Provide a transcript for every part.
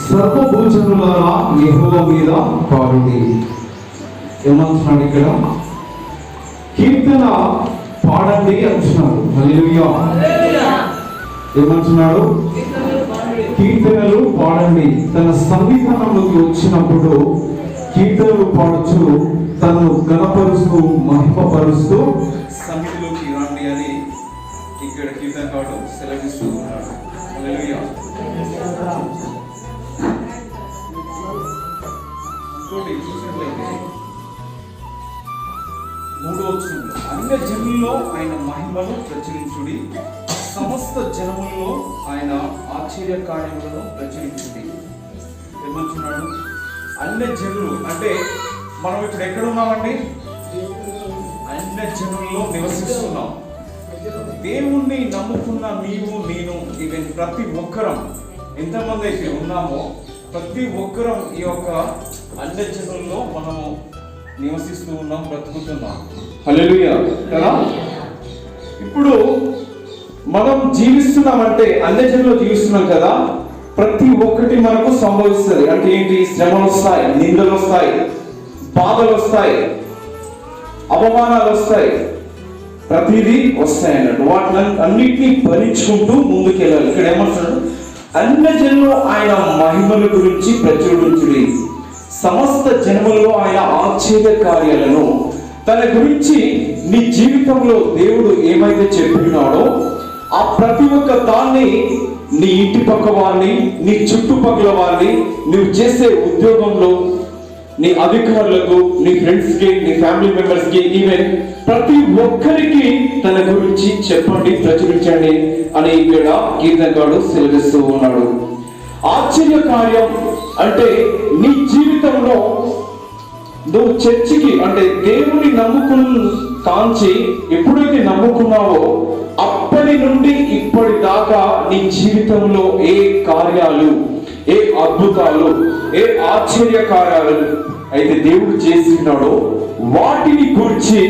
సర్వభూజనులారా యెహోవా మీద పాడుడి. ఏమంటున్నాడు ఇక్కడ? కీర్తన పాడండి అంటున్నాడు. హల్లెలూయా. ఏమంటున్నాడు? కీర్తనలు పాడండి. తన సన్నిధానంలోకి వచ్చినప్పుడు కీర్తనలు పాడుచు తను గణపరుస్తూ మహిమపరుస్తూ సన్నిధిలోకి రండి అని ఇక్కడ కీర్తనకారుడు సెలవిస్తూ ఉన్నాడు. హల్లెలూయా. ఇంకోటి చూసినట్లయితే 3వ వచనంలో అన్య జనుల్లో ఆయన మహిమను ప్రచురించుడి, సమస్త జనములలో ఆయన ఆశ్చర్య కార్యములను ప్రచురించుడి. ఏమంటున్నాడు? అన్య జనులు అంటే మనం ఇప్పుడు ఎక్కడ ఉన్నామండి? అన్య జనుల్లో నివసిస్తున్నాం. దేవుణ్ణి నమ్ముకున్న నీవు నేను ఈవెన్ ప్రతి ఒక్కరం ఎంతమంది అయితే ఉన్నామో ప్రతి ఒక్కరం ఈ యొక్క అన్య జనుల్లో మనము నివసిస్తూ ఉన్నాం, బ్రతుకుతున్నాం. హల్లెలూయా కదా. ఇప్పుడు మనం జీవిస్తున్నామంటే అన్య జనుల్లో జీవిస్తున్నాం కదా, ప్రతి ఒక్కటి మనకు సంభవిస్తుంది. అంటే ఏంటి? శ్రమలు వస్తాయి, నిందలు వస్తాయి, బాధలు వస్తాయి, అవమానాలు వస్తాయి, ప్రతిదీ వస్తాయి అన్నట్టు. వాటిని అన్నిటినీ భరించుకుంటూ ముందుకెళ్ళాలి. ఇక్కడ ఏమంటున్నాడు? అన్య జనులు ఆయన మహిమల గురించి ప్రచురించుడి, సమస్త జనములలో ఆయన ఆశ్చర్య కార్యాలను. తన గురించి నీ జీవితంలో దేవుడు ఏమైతే చెప్పినాడో ఆ ప్రతి ఒక్క దాన్ని నీ ఇంటి పక్క వారిని, నీ చుట్టుపక్కల వారిని, నువ్వు చేసే ఉద్యోగంలో నీ అధికారులకు, నీ ఫ్రెండ్స్ కి, నీ ఫ్యామిలీ మెంబర్స్ కి, ఈవెన్ ప్రతి ఒక్కరికి తన గురించి చెప్పండి, ప్రచురించండి అని ఇక్కడ కీర్తనకారుడు సెలవిస్తూ ఉన్నాడు. ఆశ్చర్య కార్యం అంటే నీ జీవితంలో నువ్వు చర్చికి అంటే దేవుని కాంచి ఎప్పుడైతే నమ్ముకున్నావో అప్పటి నుండి ఇప్పటి దాకా నీ జీవితంలో ఏ కార్యాలు, ఏ అద్భుతాలు, ఏ ఆశ్చర్య కార్యాలు అయితే దేవుడు చేసినాడో వాటిని గురించి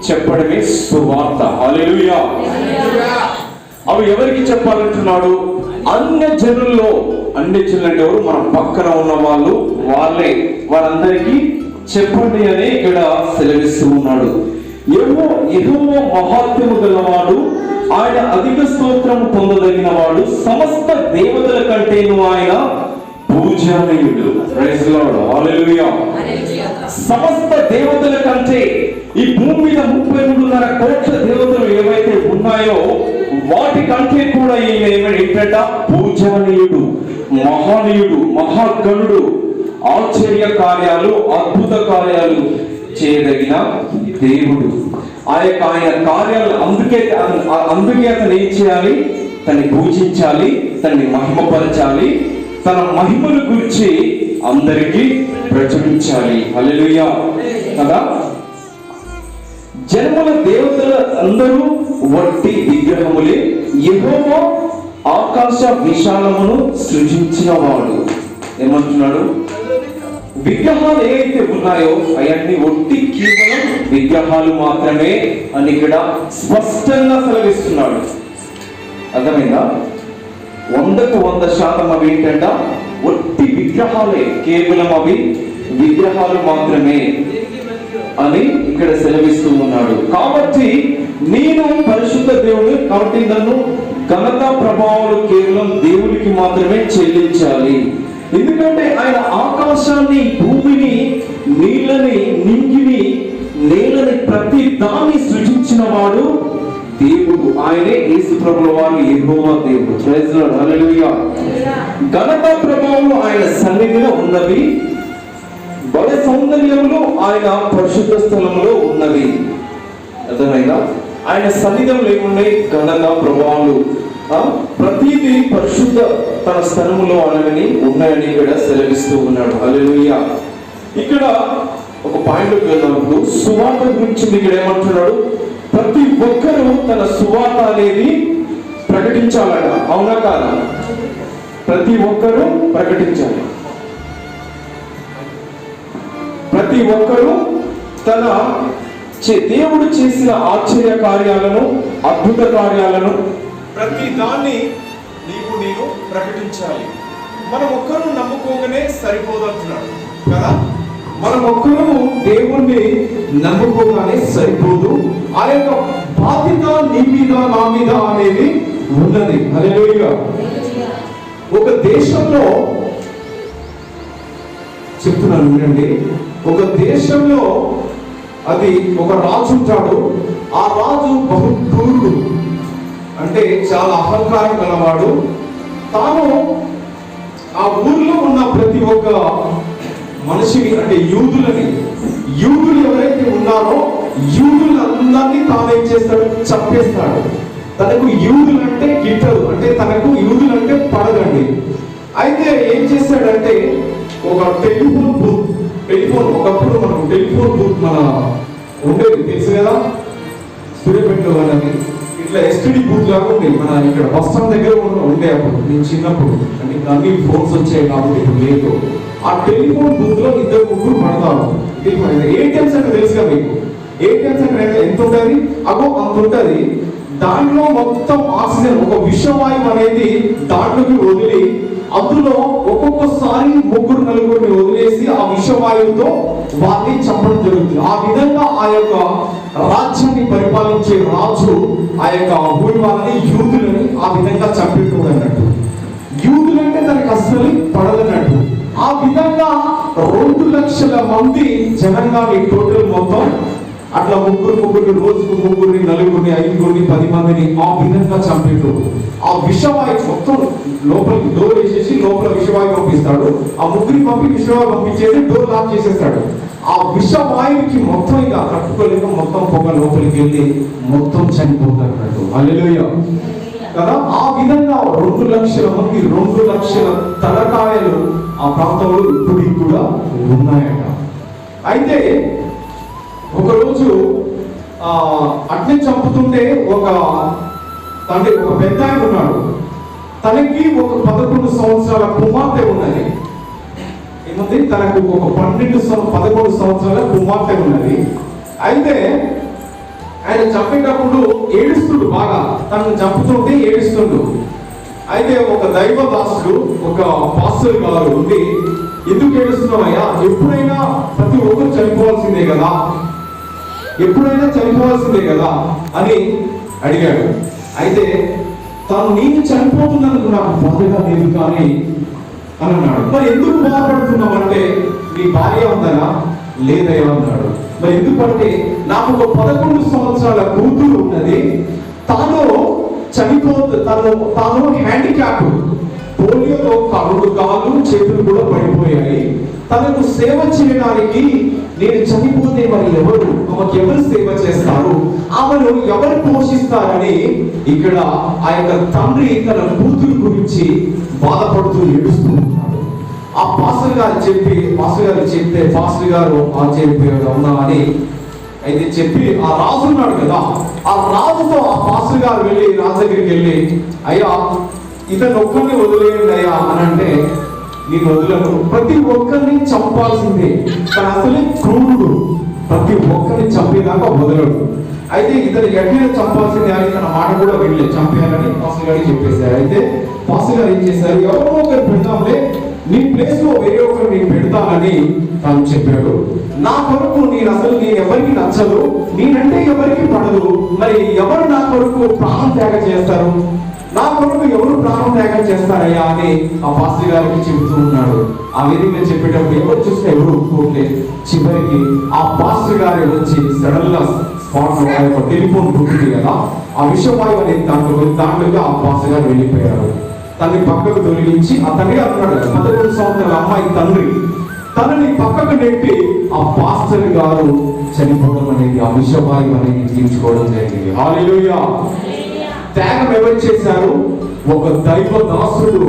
చెప్పడమే సువార్త. హల్లెలూయా. అవి ఎవరికి చెప్పాలంటున్నాడు? అన్య జనుల్లో. అన్య జనులు అంటే ఎవరు? మన పక్కన ఉన్న వాళ్ళు, వాళ్ళే, వారందరికీ చెప్పండి అని ఇక్కడ సెలవిస్తూ ఉన్నాడు. యెహోవా మహాత్మ్యము గలవాడు, ఆయన అధిక స్తోత్రము పొందదగిన వాడు, సమస్త దేవతల కంటేను ఆయన పూజనీయుడు. Praise lord. హల్లెలూయా. సమస్త దేవతల కంటే ఈ భూమి మీద 33.5 కోట్ల దేవతలు ఏవైతే ఉన్నాయో వాటి కంటే కూడా ఈయన ఏంటంట? పూజనీయుడు, మహానీయుడు, మహాగణుడు, ఆశ్చర్య కార్యాలు, అద్భుత కార్యాలు చేయదగిన దేవుడు. ఆయన కార్యాలు అందుకే అతను ఏం చేయాలి? తనని పూజించాలి, తనని మహిమపరచాలి, తన మహిమల గురించి అందరికీ ప్రచురించాలి. హల్లెలూయా కదా. జన్మల దేవతలు అందరూ వట్టి విగ్రహములే, యెహోవా ఆకాశ విశాలమును సృజించిన వాడు. ఏమంటున్నాడు? విగ్రహాలు ఏవైతే ఉన్నాయో అవన్నీ ఒట్టి కేవలం విగ్రహాలు మాత్రమే అని ఇక్కడ స్పష్టంగా సెలవిస్తున్నాడు. అర్థమైందా? 100% అవి ఏంటంట? ఒట్టి విగ్రహాలే, కేవలం అవి విగ్రహాలు మాత్రమే అని ఇక్కడ సెలవిస్తూ ఉన్నాడు. కాబట్టి నేను పరిశుద్ధ దేవుడు కాబట్టి నన్ను ఘనత ప్రభావాలు కేవలం దేవుడికి మాత్రమే చెల్లించాలి. ఎందుకంటే ఆయన ఆకాశాన్ని, భూమిని, నీళ్ళని, నింగిని, నేలని, ప్రతి దాన్ని సృజించిన వాడు దేవుడు. ఆయనే యేసు ప్రభుల వారు యెహోవా దేవుడు. Praise lord. హల్లెలూయా. ఘనత ప్రభావాలు ఆయన సన్నిధిలో ఉన్నవి, బల సౌందర్యములు ఆయన పరిశుద్ధ స్థలంలో ఉన్నవి. అర్థమైందా? ఆయన సన్నిధిలో ఏమున్నాయి? ఘనత ప్రభావాలు, ప్రతిదీ పరిశుద్ధ తన స్థలములో అనని ఉన్నాయని ఇక్కడ సెలవిస్తూ ఉన్నాడు. హల్లెలూయా. ఇక్కడ ఒక పాయింట్కి వెళ్ళినప్పుడు సువార్త గురించి ఇక్కడ ఏమంటున్నాడు? ప్రతి ఒక్కరూ తన సువార్త అనేది ప్రకటించాలట. అవునా కాదా? ప్రతి ఒక్కరూ ప్రకటించాలి. ప్రతి ఒక్కరూ తన దేవుడు చేసిన ఆశ్చర్య కార్యాలను, అద్భుత కార్యాలను, ప్రతి దాన్ని నేను ప్రకటించాలి. మనం ఒక్కరు నమ్ముకోగానే సరిపోదు అంటున్నాడు కదా. మనం ఒక్కరు దేవుణ్ణి నమ్ముకోగానే సరిపోదు, ఆ యొక్క బాధ్యత నీ మీద నా మీద అనేది ఉన్నది. హల్లెలూయా. ఒక దేశంలో చెప్తున్నాను వినండి, ఒక దేశంలో అది ఒక రాజు ఉంటాడు. ఆ రాజు బహు క్రూరుడు, అంటే చాలా అహంకారం గలవాడు. తాను ఆ ఊర్లో ఉన్న ప్రతి ఒక్క మనిషిని, అంటే యూదులు ఎవరైతే ఉన్నారో యూదులందరినీ తాను ఏం చేస్తాడు, చంపేస్తాడు. తనకు యూదులు అంటే గిట్టదు, అంటే తనకు యూదులు అంటే పడదండి. అయితే ఏం చేస్తాడంటే ఒక టెలిఫోన్ ఒకప్పుడు మనం టెలిఫోన్ బూత్ మన ఉండేది తెలుసు కదా, సూర్యపేటలో అనేది ఇట్లా ఎస్టీడీ బూత్ లాగా ఉండేది. మన ఇక్కడ బస్ స్టాండ్ దగ్గర ఉండే అప్పుడు నేను చిన్నప్పుడు, అంటే అన్ని ఫోన్స్ వచ్చాయి కాబట్టి ఇప్పుడు లేదు. ఆ టెలిఫోన్ బూత్ లో 2-3 పడతారు. ఏటీఎంస్ అంటే తెలుసుగా మీకు, ఏటీఎంస్ అంటే ఎంత ఉంటుంది, అగో అంత ఉంటుంది. దాంట్లో మొత్తం ఆక్సిజన్, ఒక విషవాయువు అనేది దాంట్లోకి వదిలి అందులో ఒక్కొక్కసారి 3-4 వదిలేసి ఆ విషవాయువుతో వారిని చంపడం జరుగుతుంది. ఆ విధంగా ఆ యొక్క రాజ్యాన్ని పరిపాలించే రాజు ఆ యొక్క ఊరి వాళ్ళని, యూదులని ఆ విధంగా చంపేటోడు అన్నట్టు. యూదులంటే తనకు అస్సలు పడదన్నట్టు. ఆ విధంగా 2 లక్షల మంది జనాంగాన్ని టోటల్ మొత్తం అట్లా 3 రోజుకు 3, 4, 5, 10 మందిని ఆ విధంగా చంపేటోడు. ఆ విషవాయు మొత్తం లోపలికి డోర్ వేసేసి లోపల విషవాయు పంపిస్తాడు. ఆ 3 పంపి విషవాయు పంపించేసి డోర్ లాక్ చేసేస్తాడు. ఆ విషవాయువుకి మొత్తం ఇక తట్టుకోలేక మొత్తం పొగ లోపలికి వెళ్ళి మొత్తం చనిపోతారు అన్నట్టు. హల్లెలూయా కదా. ఆ విధంగా 2 లక్షల మంది, 2 లక్షల తలకాయలు ఆ ప్రాంతంలో ఇప్పటికి కూడా ఉన్నాయట. అయితే ఒకరోజు అట్లే చంపుతుంటే ఒక పెద్ద ఆయన ఉన్నాడు. తనకి ఒక 11 సంవత్సరాల కుమార్తె ఉన్నది. ఏముంది, తనకు ఒక 11 సంవత్సరాల కుమార్తె ఉన్నది. అయితే ఆయన చంపేటప్పుడు ఏడుస్తుడు, బాగా తనను చంపుతుంటే ఏడుస్తుండు. అయితే ఒక దైవదాసుడు, ఒక పాస్టర్ గారు ఉండి, ఎందుకు ఏడుస్తున్నావయ్యా, ఎప్పుడైనా ప్రతి ఒక్కరు చనిపోవాల్సిందే కదా, ఎప్పుడైనా చనిపోవాల్సిందే కదా అని అడిగాడు. అయితే నేను చనిపోతున్నందుకు నాకు బాధగా లేదు కానీ అని అన్నాడు. మరి ఎందుకు బాధపడుతున్నావు అంటే, నీ భార్య ఉందనా, లేదయ్యా అన్నాడు. మరి ఎందుకంటే నాకు ఒక 11 సంవత్సరాల కూతురు ఉన్నది, తాను హ్యాండిక్యాప్, పోలియోతో 2 కాళ్ళు చేతులు కూడా పడిపోయాయి. తనకు సేవ చేయడానికి నేను చనిపోతే మరి ఆమెకు ఎవరు సేవ చేస్తారు, ఆమెను ఎవరు పోషిస్తారని ఇక్కడ ఆ యొక్క తండ్రి తన కూతురు గురించి బాధపడుతూ ఏడుస్తూ ఉన్నాడు. ఆ పాస్టర్ గారు చెప్తే పాస్టర్ గారు చెప్పారు అవునా అని అయితే చెప్పి, ఆ రాజు ఉన్నాడు కదా, ఆ రాజుతో ఆ పాస్టర్ గారు వెళ్ళి రాజు దగ్గరికి వెళ్ళి, అయ్యా ఇతను ఒక్కరిని వదిలేయండి అయ్యా అని అంటే, నేను వదలను, ప్రతి ఒక్కరిని చంపాల్సిందే, తను అసలే క్రూరుడు, ప్రతి ఒక్కరిని చంపేదాకా వదలడు. అయితే ఇతను ఎట్లయినా చంపాల్సిందే అని తన మాట కూడా వెళ్ళి చంపేయాలని పాస్టర్ గారికి చెప్పేశారు. అయితే పాస్టర్ గారు ఏం చేశారు, ఎవరో ఒకరు పెడతాంలే, నీ ప్లేస్ లో వేరే ఒకరు నేను పెడతానని తాను చెప్పాడు. నా కొరకు నేను ఎవరికి నచ్చదు, నేనంటే ఎవరికి పడదు, మరి ఎవరు నా కొరకు ప్రాణం త్యాగం చేస్తారు, నా కొరకు ఎవరు ప్రాణం త్యాగం చేస్తారయ్యా అని ఆ పాస్టర్ గారికి చెబుతూ ఉన్నాడు. ఆ విధంగా చెప్పేటప్పుడు ఎవరు చూస్తే ఎవరు ఒప్పుకోలే. చివరికి ఆ పాస్టర్ గారి వచ్చి సడన్ గా స్పాట్ లో టెలిఫోన్ బుక్కి కదా, ఆ విషవాయువు అనేది దాంట్లోకి ఆ పాస్టర్ గారు వెళ్ళిపోయారు. తనని పక్కకు తొలగించి, ఆ తండ్రి అన్నాడు 11 సంవత్సరాల అమ్మాయి తండ్రి, తనని పక్కకు నెట్టి ఆ పాస్టర్ గారు చనిపోవడం అనేది, ఆ విషవాయువు అనేది తీర్చుకోవడం జరిగింది. హల్లెలూయా. త్యాగం ఎవరు చేశారు, ఒక దైవ దాసుడు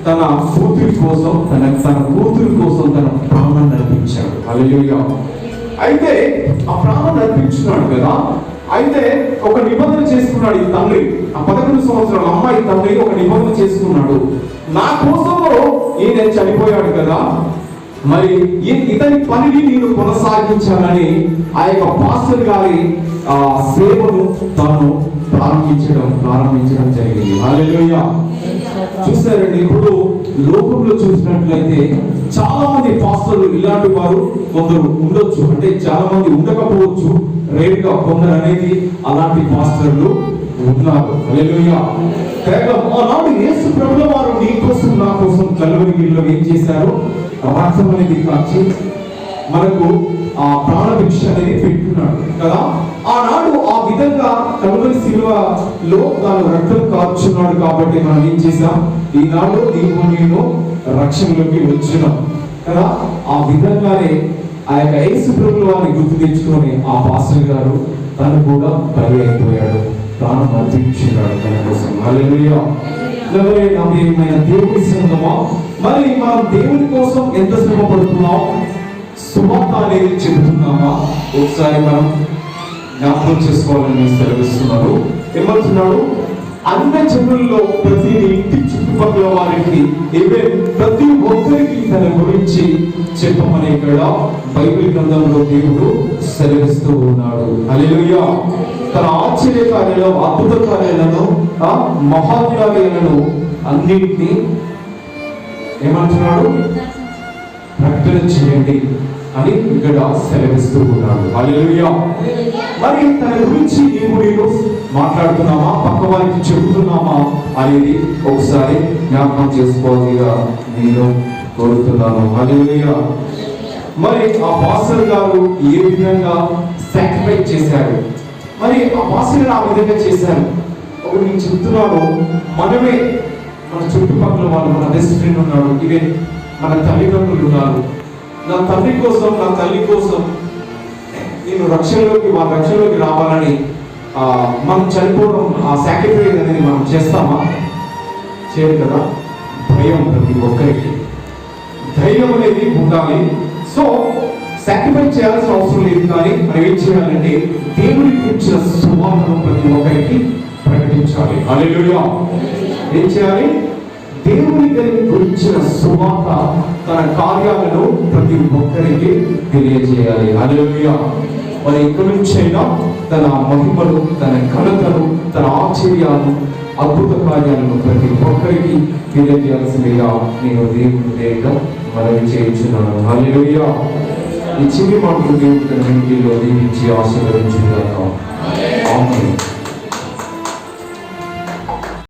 తన కూతురి కోసం తన కూతురి కోసం తన ప్రాణం నడిపించాడు. హల్లెలూయా. అయితే ఆ ప్రాణం నడిపించున్నాడు కదా, అయితే ఒక నిబంధన చేసుకున్నాడు ఈ తండ్రి, ఆ 11 సంవత్సరాల అమ్మాయి తండ్రి ఒక నిబంధన చేసుకున్నాడు. నా కోసము ఈయన చనిపోయాడు కదా, మరి ఇతని పనిని నేను కొనసాగించాలని ఆ యొక్క పాస్టర్ గారి ఆ సేవను తాను ప్రారంభించడం జరిగింది. హల్లెలూయా. చూసారండి, ఇప్పుడు లోకంలో చూసినట్లయితే చాలా మంది పాస్టర్లు ఇలాంటి వారు కొందరు ఉండొచ్చు, అంటే చాలా మంది ఉండకపోవచ్చు, రేరుగా కొందరు అనేది అలాంటి పాస్టర్లు ఉన్నారు. హల్లెలూయా. ఆనాడు యేసు ప్రభువు వారు నీ కోసం నా కోసం కల్వరిలో ఏం చేశారు? రక్తం అనేది కాచి మనకు ఆ ప్రాణభిక్ష అనేది పెట్టుకున్నాడు కదా. ఆనాడు ఆ విధంగా కల్వరి శిలువలో తాను రక్తం కార్చున్నాడు కాబట్టి మనం ఏం చేసాం? ఈనాడు నేను రక్షణలోకి వచ్చినాం కదా. ఆ విధంగానే ఆ యొక్క యేసు ప్రభువు వారిని గుర్తు తెచ్చుకొని ఆ పాస్టర్ గారు తను కూడా బలి అయిపోయాడు, ప్రాణం అర్పించున్నాడు తన కోసం. హల్లెలూయా. నమ్మకమైన దేవుని సంగమా, మరి మనం దేవుని కోసం ఎంత శ్రమ పడుతున్నాం? సువార్త అనేది చెబుతున్నామా? ఒకసారి మనం జ్ఞాపకం చేసుకోవాలని సెలవిస్తున్నారు. ఏమంటున్నాడు? అన్ని జనుల్లో ప్రతి ఇంటి చుట్టుపక్కల వారికి ప్రతి ఒక్కరికి తన గురించి చెప్పమని ఇక్కడ బైబిల్ గ్రంథంలో దేవుడు సెలవిస్తూ ఉన్నాడు. హల్లెలూయా. తన ఆశ్చర్య కార్యాలను, అద్భుత కార్యాలను, మహాకార్యాలను అన్నింటినీ ఏమంటున్నాడు? ప్రకటన చేయండి అని ఇక్కడ సెలవిస్తూ ఉన్నాడు. హల్లెలూయా. మరి తన గురించి నేను మాట్లాడుతున్నామా, పక్క వారికి చెబుతున్నామా అనేది ఒకసారి జ్ఞాపకం చేసుకోవాలిగా నేను కోరుతున్నాను. హల్లెలూయా. మరి ఆ పాస్టర్ గారు ఏ విధంగా సాక్రిఫైస్ చేశారు? మరి ఆ పాస్టర్ ఆ విధంగా చేశారు. ఒకటి నేను చెప్తున్నాను, మనమే మన చుట్టుపక్కల వాళ్ళు, మన బెస్ట్ ఫ్రెండ్ ఉన్నాడు, ఇవే మన తల్లిదండ్రులు ఉన్నారు. నా తండ్రి కోసం, నా తల్లి కోసం నేను వాళ్ళ రక్షణలోకి రావాలని మనం చనిపోవడం, ఆ సాక్రిఫైస్ అనేది మనం చేస్తామా? చేయరు కదా. భయం ప్రతి ఒక్కరికి, ధైర్యం అనేది ఉండాలి. సో సాక్రిఫైస్ చేయాల్సిన అవసరం లేదు, కానీ మనం ఏం చేయాలంటే దేవుడి గురించిన సువార్తను ప్రతి ఒక్కరికి ప్రకటించాలి. హల్లెలూయా. ఏం చేయాలి? దేవుని గురించిన సువార్త, తన కార్యాలను ప్రతి ఒక్కరికి తెలియజేయాలి. హల్లెలూయా. మరి ఇక్కడి నుంచైనా తన మహిమలు, తన ఘనతను, తన ఆశ్చర్యాలను, అద్భుత కార్యాలను ప్రతి ఒక్కరికి తెలియజేయాల్సిందిగా నేను దేవుని దగ్గర మనవి చేయించున్నాను. హల్లెలూయా. ఈ చిన్ని మాటలు దేవుడి తన ఇంటిలో దీవించి ఆశీర్వదించుగాక. ఆమేన్.